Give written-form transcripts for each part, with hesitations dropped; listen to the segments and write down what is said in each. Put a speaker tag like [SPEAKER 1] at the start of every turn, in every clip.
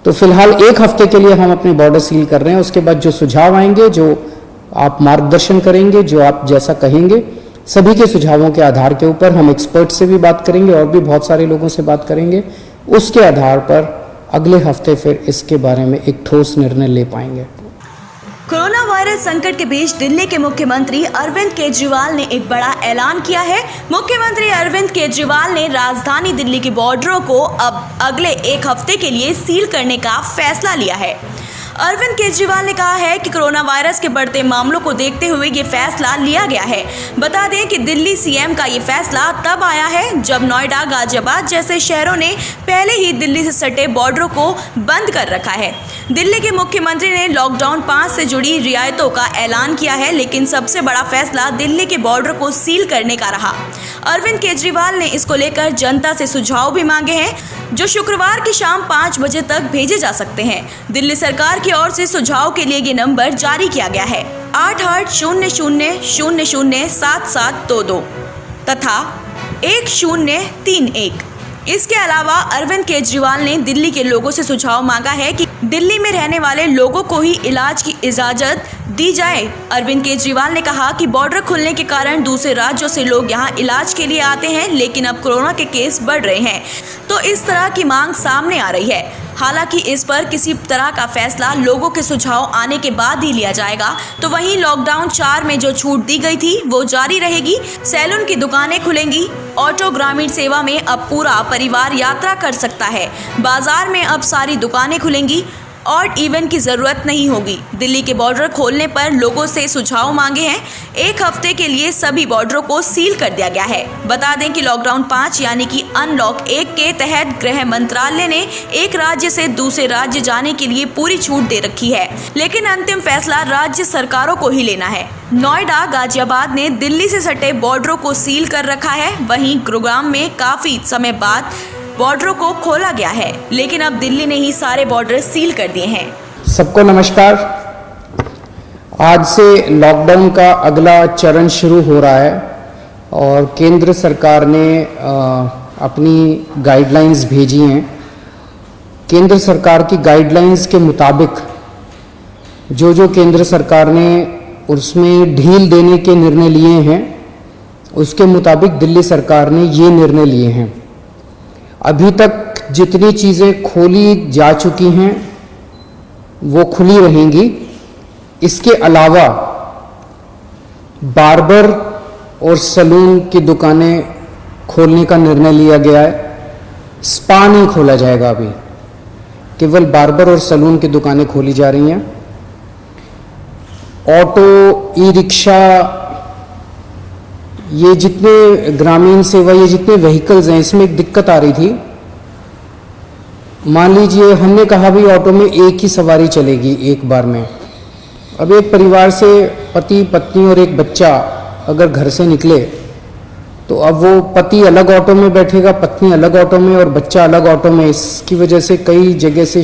[SPEAKER 1] तो फिलहाल 1 हफ्ते के लिए हम अपने बॉर्डर सील कर रहे हैं। उसके बाद जो सुझाव आएंगे, जो आप मार्गदर्शन करेंगे, जो आप जैसा कहेंगे, सभी के सुझावों के आधार के ऊपर हम एक्सपर्ट से भी बात करेंगे और भी बहुत सारे लोगों से बात करेंगे। उसके आधार पर अगले हफ्ते फिर इसके बारे में एक ठोस निर्णय ले पाएंगे।
[SPEAKER 2] कोरोना वायरस संकट के बीच दिल्ली के मुख्यमंत्री अरविंद केजरीवाल ने एक बड़ा ऐलान किया है। मुख्यमंत्री अरविंद केजरीवाल ने राजधानी दिल्ली के बॉर्डरों को अब अगले 1 हफ्ते के लिए सील करने का फैसला लिया है। अरविंद केजरीवाल ने कहा है कि कोरोना वायरस के बढ़ते मामलों को देखते हुए ये फैसला लिया गया है। बता दें कि दिल्ली सीएम का ये फैसला तब आया है जब नोएडा, गाजियाबाद जैसे शहरों ने पहले ही दिल्ली से सटे बॉर्डरों को बंद कर रखा है। दिल्ली के मुख्यमंत्री ने लॉकडाउन 5 से जुड़ी रियायतों का ऐलान किया है, लेकिन सबसे बड़ा फैसला दिल्ली के बॉर्डर को सील करने का रहा। अरविंद केजरीवाल ने इसको लेकर जनता से सुझाव भी मांगे हैं, जो शुक्रवार की शाम 5 बजे तक भेजे जा सकते हैं। दिल्ली सरकार की ओर से सुझाव के लिए ये नंबर जारी किया गया है 8800007722 तथा 1031। इसके अलावा अरविंद केजरीवाल ने दिल्ली के लोगों से सुझाव मांगा है कि दिल्ली में रहने वाले लोगों को ही इलाज की इजाजत दी जाए। अरविंद केजरीवाल ने कहा कि बॉर्डर खुलने के कारण दूसरे राज्यों से लोग यहां इलाज के लिए आते हैं, लेकिन अब कोरोना के केस बढ़ रहे हैं, तो इस तरह की मांग सामने आ रही है। हालांकि इस पर किसी तरह का फैसला लोगों के सुझाव आने के बाद ही लिया जाएगा। तो वहीं लॉकडाउन 4 में जो छूट दी गई थी वो जारी रहेगी। सैलून की दुकानें खुलेंगी। ऑटो ग्रामीण सेवा में अब पूरा परिवार यात्रा कर सकता है। बाजार में अब सारी दुकानें खुलेंगी और इवेंट की जरूरत नहीं होगी। दिल्ली के बॉर्डर खोलने पर लोगों से सुझाव मांगे हैं। 1 हफ्ते के लिए सभी बॉर्डरों को सील कर दिया गया है। बता दें कि लॉकडाउन 5 यानी कि अनलॉक 1 के तहत गृह मंत्रालय ने एक राज्य से दूसरे राज्य जाने के लिए पूरी छूट दे रखी है, लेकिन अंतिम फैसला राज्य सरकारों को ही लेना है। नोएडा, गाजियाबाद ने दिल्ली से सटे बॉर्डरों को सील कर रखा है। वहीं गुरुग्राम में काफी समय बाद बॉर्डरों को खोला गया है, लेकिन अब दिल्ली ने ही सारे बॉर्डर सील कर दिए हैं।
[SPEAKER 1] सबको नमस्कार। आज से लॉकडाउन का अगला चरण शुरू हो रहा है और केंद्र सरकार ने अपनी गाइडलाइंस भेजी हैं। केंद्र सरकार की गाइडलाइंस के मुताबिक जो केंद्र सरकार ने उसमें ढील देने के निर्णय लिए हैं, उसके मुताबिक दिल्ली सरकार ने ये निर्णय लिए हैं। अभी तक जितनी चीज़ें खोली जा चुकी हैं वो खुली रहेंगी। इसके अलावा बार्बर और सलून की दुकानें खोलने का निर्णय लिया गया है। स्पा नहीं खोला जाएगा, अभी केवल बार्बर और सलून की दुकानें खोली जा रही हैं। ऑटो, ई रिक्शा, ये जितने ग्रामीण सेवा, ये जितने व्हीकल्स हैं, इसमें एक दिक्कत आ रही थी। मान लीजिए हमने कहा भी ऑटो में एक ही सवारी चलेगी एक बार में। अब एक परिवार से पति, पत्नी और एक बच्चा अगर घर से निकले तो अब वो पति अलग ऑटो में बैठेगा, पत्नी अलग ऑटो में और बच्चा अलग ऑटो में। इसकी वजह से कई जगह से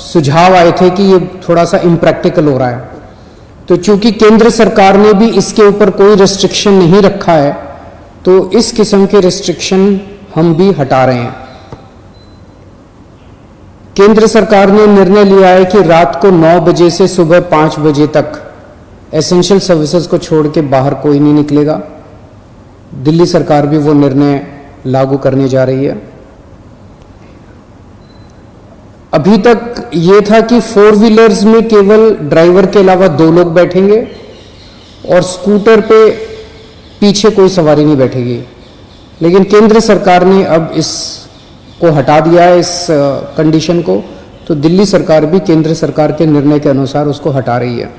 [SPEAKER 1] सुझाव आए थे कि ये थोड़ा सा इम्प्रैक्टिकल हो रहा है। तो चूंकि केंद्र सरकार ने भी इसके ऊपर कोई रिस्ट्रिक्शन नहीं रखा है, तो इस किस्म के रिस्ट्रिक्शन हम भी हटा रहे हैं। केंद्र सरकार ने निर्णय लिया है कि रात को 9 बजे से सुबह 5 बजे तक एसेंशियल सर्विसेज को छोड़ के बाहर कोई नहीं निकलेगा। दिल्ली सरकार भी वो निर्णय लागू करने जा रही है। अभी तक ये था कि 4 व्हीलर्स में केवल ड्राइवर के अलावा 2 लोग बैठेंगे और स्कूटर पे पीछे कोई सवारी नहीं बैठेगी, लेकिन केंद्र सरकार ने अब इसको हटा दिया है, इस कंडीशन को। तो दिल्ली सरकार भी केंद्र सरकार के निर्णय के अनुसार उसको हटा रही है।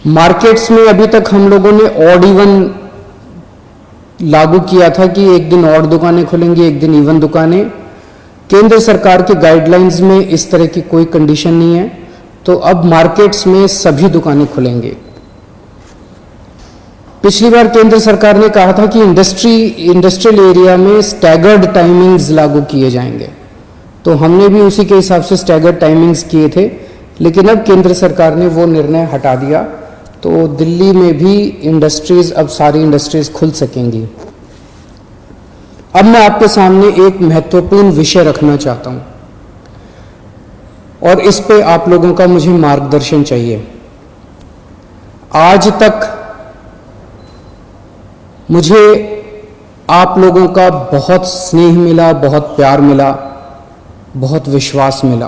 [SPEAKER 1] मार्केट्स में अभी तक हम लोगों ने ऑड इवन लागू किया था कि एक दिन ऑड दुकानें खुलेंगी, एक दिन इवन दुकानें। केंद्र सरकार के गाइडलाइंस में इस तरह की कोई कंडीशन नहीं है, तो अब मार्केट्स में सभी दुकानें खुलेंगी। पिछली बार केंद्र सरकार ने कहा था कि इंडस्ट्रियल एरिया में स्टैगर्ड टाइमिंग्स लागू किए जाएंगे, तो हमने भी उसी के हिसाब से स्टैगर्ड टाइमिंग्स किए थे, लेकिन अब केंद्र सरकार ने वो निर्णय हटा दिया। तो दिल्ली में भी इंडस्ट्रीज, अब सारी इंडस्ट्रीज खुल सकेंगी। अब मैं आपके सामने एक महत्वपूर्ण विषय रखना चाहता हूं और इस पे आप लोगों का मुझे मार्गदर्शन चाहिए। आज तक मुझे आप लोगों का बहुत स्नेह मिला, बहुत प्यार मिला, बहुत विश्वास मिला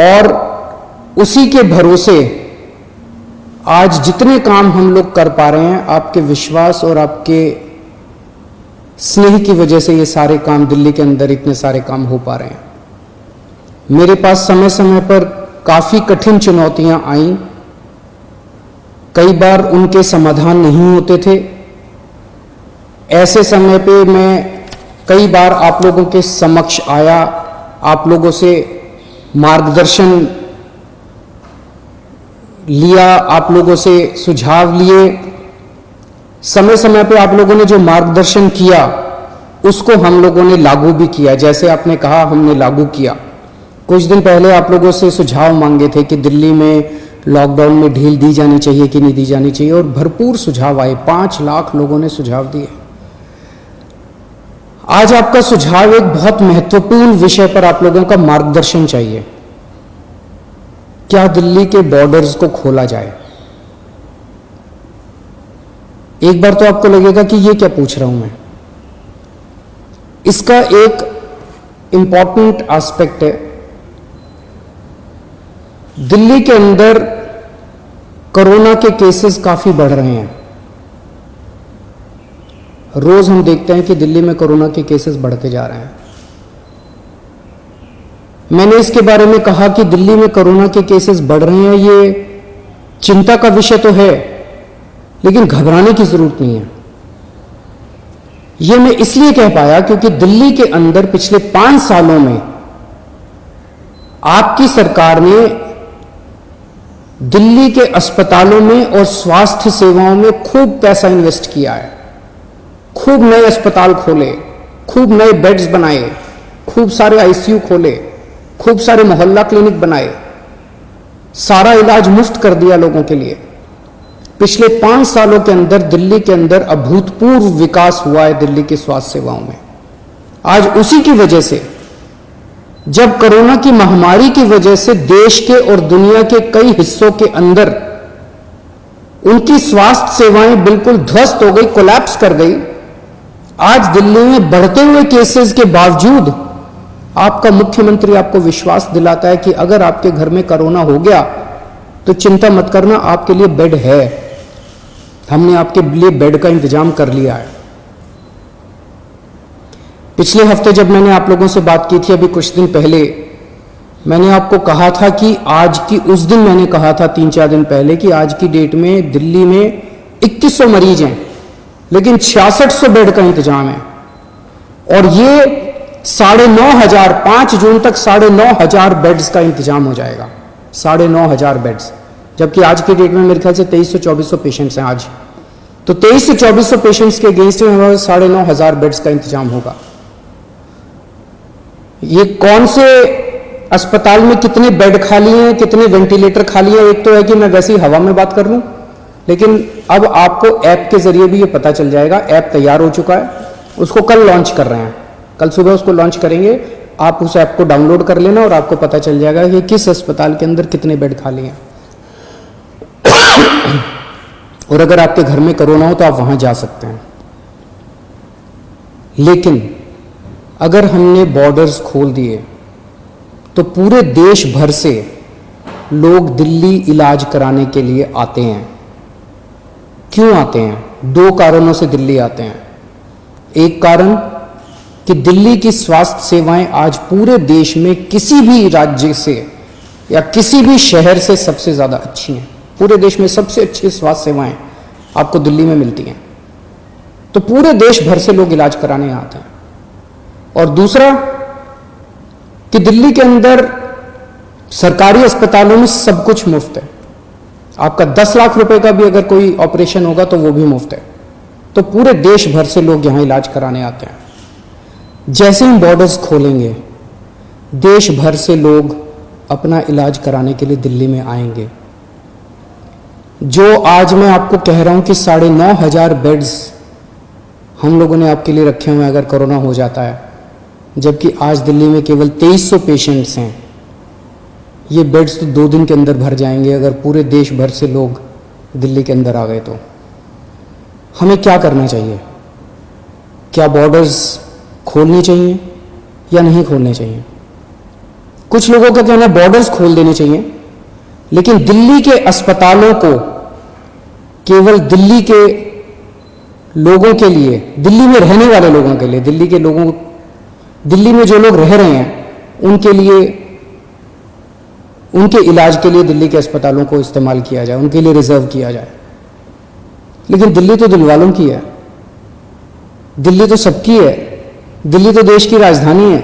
[SPEAKER 1] और उसी के भरोसे आज जितने काम हम लोग कर पा रहे हैं, आपके विश्वास और आपके स्नेह की वजह से ये सारे काम, दिल्ली के अंदर इतने सारे काम हो पा रहे हैं। मेरे पास समय समय पर काफी कठिन चुनौतियां आईं, कई बार उनके समाधान नहीं होते थे। ऐसे समय पे मैं कई बार आप लोगों के समक्ष आया, आप लोगों से मार्गदर्शन लिया, आप लोगों से सुझाव लिए। समय समय पे आप लोगों ने जो मार्गदर्शन किया उसको हम लोगों ने लागू भी किया। जैसे आपने कहा, हमने लागू किया। कुछ दिन पहले आप लोगों से सुझाव मांगे थे कि दिल्ली में लॉकडाउन में ढील दी जानी चाहिए कि नहीं दी जानी चाहिए, और भरपूर सुझाव आए। 5 लाख लोगों ने सुझाव दिए। आज आपका सुझाव एक बहुत महत्वपूर्ण विषय पर आप लोगों का मार्गदर्शन चाहिए। क्या दिल्ली के बॉर्डर्स को खोला जाए? एक बार तो आपको लगेगा कि ये क्या पूछ रहा हूं मैं। इसका एक इंपॉर्टेंट एस्पेक्ट है, दिल्ली के अंदर कोरोना के केसेस काफी बढ़ रहे हैं। रोज हम देखते हैं कि दिल्ली में कोरोना के केसेस बढ़ते जा रहे हैं। मैंने इसके बारे में कहा कि दिल्ली में कोरोना के केसेस बढ़ रहे हैं, ये चिंता का विषय तो है, लेकिन घबराने की जरूरत नहीं है। यह मैं इसलिए कह पाया क्योंकि दिल्ली के अंदर पिछले 5 सालों में आपकी सरकार ने दिल्ली के अस्पतालों में और स्वास्थ्य सेवाओं में खूब पैसा इन्वेस्ट किया है। खूब नए अस्पताल खोले, खूब नए बेड्स बनाए, खूब सारे आईसीयू खोले, खूब सारे मोहल्ला क्लिनिक बनाए, सारा इलाज मुफ्त कर दिया लोगों के लिए। पिछले 5 सालों के अंदर दिल्ली के अंदर अभूतपूर्व विकास हुआ है दिल्ली की स्वास्थ्य सेवाओं में। आज उसी की वजह से, जब कोरोना की महामारी की वजह से देश के और दुनिया के कई हिस्सों के अंदर उनकी स्वास्थ्य सेवाएं बिल्कुल ध्वस्त हो गई, कोलैप्स कर गई, आज दिल्ली में बढ़ते हुए केसेस के बावजूद आपका मुख्यमंत्री आपको विश्वास दिलाता है कि अगर आपके घर में कोरोना हो गया तो चिंता मत करना, आपके लिए बेड है, हमने आपके लिए बेड का इंतजाम कर लिया है। पिछले हफ्ते जब मैंने आप लोगों से बात की थी, अभी कुछ दिन पहले, मैंने आपको कहा था कि आज की, उस दिन मैंने कहा था 3-4 दिन पहले कि आज की डेट में दिल्ली में 2100 मरीज हैं, लेकिन 6600 बेड का इंतजाम है। और ये 9,500, 5 जून तक 9,500 बेड्स का इंतजाम हो जाएगा। 9,500 बेड्स, जबकि आज की डेट में मेरे ख्याल से 2300-2400 पेशेंट्स हैं आज। तो 2300-2400 पेशेंट्स के अगेंस्ट में हमारे 9,500 बेड्स का इंतजाम होगा। ये कौन से अस्पताल में कितने बेड खाली हैं, कितने वेंटिलेटर खाली हैं, एक तो है कि मैं वैसे ही हवा में बात कर लूं, लेकिन अब आपको ऐप के जरिए भी ये पता चल जाएगा। ऐप तैयार हो चुका है, उसको कल लॉन्च कर रहे हैं, कल सुबह उसको लॉन्च करेंगे। आप उस ऐप को डाउनलोड कर लेना और आपको पता चल जाएगा कि किस अस्पताल के अंदर कितने बेड खाली हैं। और अगर आपके घर में कोरोना हो तो आप वहां जा सकते हैं। लेकिन अगर हमने बॉर्डर्स खोल दिए तो पूरे देश भर से लोग दिल्ली इलाज कराने के लिए आते हैं। क्यों आते हैं? 2 कारणों से दिल्ली आते हैं। एक कारण कि दिल्ली की स्वास्थ्य सेवाएं आज पूरे देश में किसी भी राज्य से या किसी भी शहर से सबसे ज्यादा अच्छी हैं। पूरे देश में सबसे अच्छी स्वास्थ्य सेवाएं आपको दिल्ली में मिलती हैं, तो पूरे देश भर से लोग इलाज कराने आते हैं। और दूसरा कि दिल्ली के अंदर सरकारी अस्पतालों में सब कुछ मुफ्त है। आपका 10 लाख रुपए का भी अगर कोई ऑपरेशन होगा तो वो भी मुफ्त है। तो पूरे देश भर से लोग यहां इलाज कराने आते हैं। जैसे हम बॉर्डर्स खोलेंगे, देश भर से लोग अपना इलाज कराने के लिए दिल्ली में आएंगे। जो आज मैं आपको कह रहा हूं कि 9,500 बेड्स हम लोगों ने आपके लिए रखे हुए हैं अगर कोरोना हो जाता है, जबकि आज दिल्ली में केवल 2300 पेशेंट्स हैं। ये बेड्स तो 2 दिन के अंदर भर जाएंगे अगर पूरे देश भर से लोग दिल्ली के अंदर आ गए तो। हमें क्या करना चाहिए? क्या बॉर्डर्स खोलने चाहिए या नहीं खोलने चाहिए? कुछ लोगों का कहना है बॉर्डर्स खोल देने चाहिए, लेकिन दिल्ली के अस्पतालों को केवल दिल्ली के लोगों के लिए, दिल्ली में रहने वाले लोगों के लिए, दिल्ली में जो लोग रह रहे हैं उनके लिए, उनके इलाज के लिए दिल्ली के अस्पतालों को इस्तेमाल किया जाए, उनके लिए रिजर्व किया जाए। लेकिन दिल्ली तो दिल वालों की है, दिल्ली तो सबकी है, दिल्ली तो देश की राजधानी है।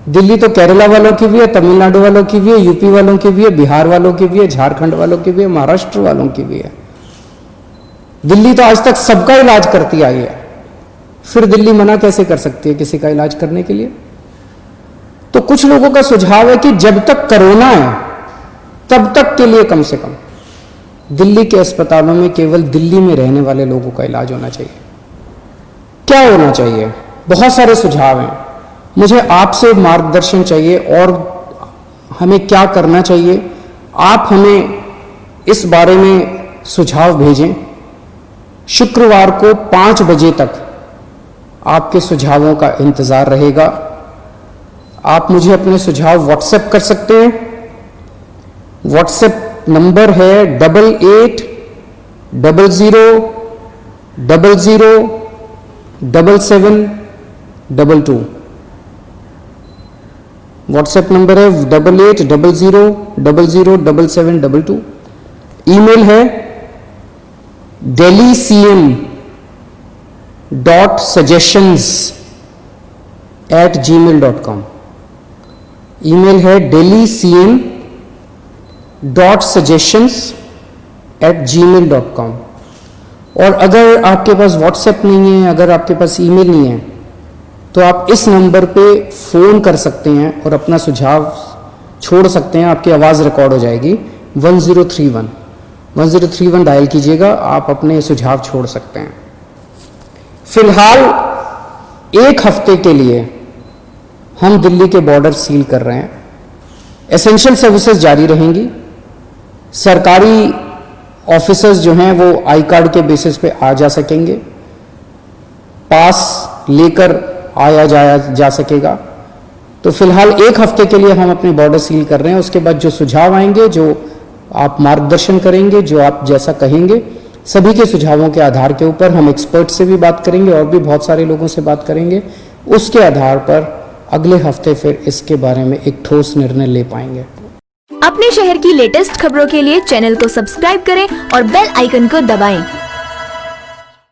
[SPEAKER 1] दिल्ली तो केरला वालों की भी है, तमिलनाडु वालों की भी है, यूपी वालों की भी है, बिहार वालों की भी है, झारखंड वालों की भी है, महाराष्ट्र वालों की भी है। दिल्ली तो आज तक सबका इलाज करती आई है, फिर दिल्ली मना कैसे कर सकती है किसी का इलाज करने के लिए? तो कुछ लोगों का सुझाव है कि जब तक कोरोना है तब तक के लिए कम से कम दिल्ली के अस्पतालों में केवल दिल्ली में रहने वाले लोगों का इलाज होना चाहिए। क्या होना चाहिए? बहुत सारे सुझाव हैं, मुझे आपसे मार्गदर्शन चाहिए और हमें क्या करना चाहिए। आप हमें इस बारे में सुझाव भेजें। शुक्रवार को 5 बजे तक आपके सुझावों का इंतजार रहेगा। आप मुझे अपने सुझाव व्हाट्सएप कर सकते हैं। व्हाट्सएप नंबर है 8800007722। व्हाट्सएप नंबर है 8800007722। ईमेल है delhi.cm.suggestions@gmail.com। ईमेल है delhi.cm.suggestions@gmail.com। और अगर आपके पास व्हाट्सएप नहीं है, अगर आपके पास ईमेल नहीं है, तो आप इस नंबर पे फ़ोन कर सकते हैं और अपना सुझाव छोड़ सकते हैं। आपकी आवाज़ रिकॉर्ड हो जाएगी। 1031 डायल कीजिएगा, आप अपने सुझाव छोड़ सकते हैं। फिलहाल 1 हफ्ते के लिए हम दिल्ली के बॉर्डर सील कर रहे हैं। एसेंशियल सर्विसेज जारी रहेंगी। सरकारी ऑफिसर्स जो हैं वो आई कार्ड के बेसिस पे आ जा सकेंगे, पास लेकर आया जाया जा सकेगा। तो फिलहाल 1 हफ्ते के लिए हम अपने बॉर्डर सील कर रहे हैं। उसके बाद जो सुझाव आएंगे, जो आप मार्गदर्शन करेंगे, जो आप जैसा कहेंगे, सभी के सुझावों के आधार के ऊपर हम एक्सपर्ट से भी बात करेंगे और भी बहुत सारे लोगों से बात करेंगे। उसके आधार पर अगले हफ्ते फिर इसके बारे में एक ठोस निर्णय ले पाएंगे।
[SPEAKER 3] अपने शहर की लेटेस्ट खबरों के लिए चैनल को सब्सक्राइब करें और बेल आइकन को दबाएं।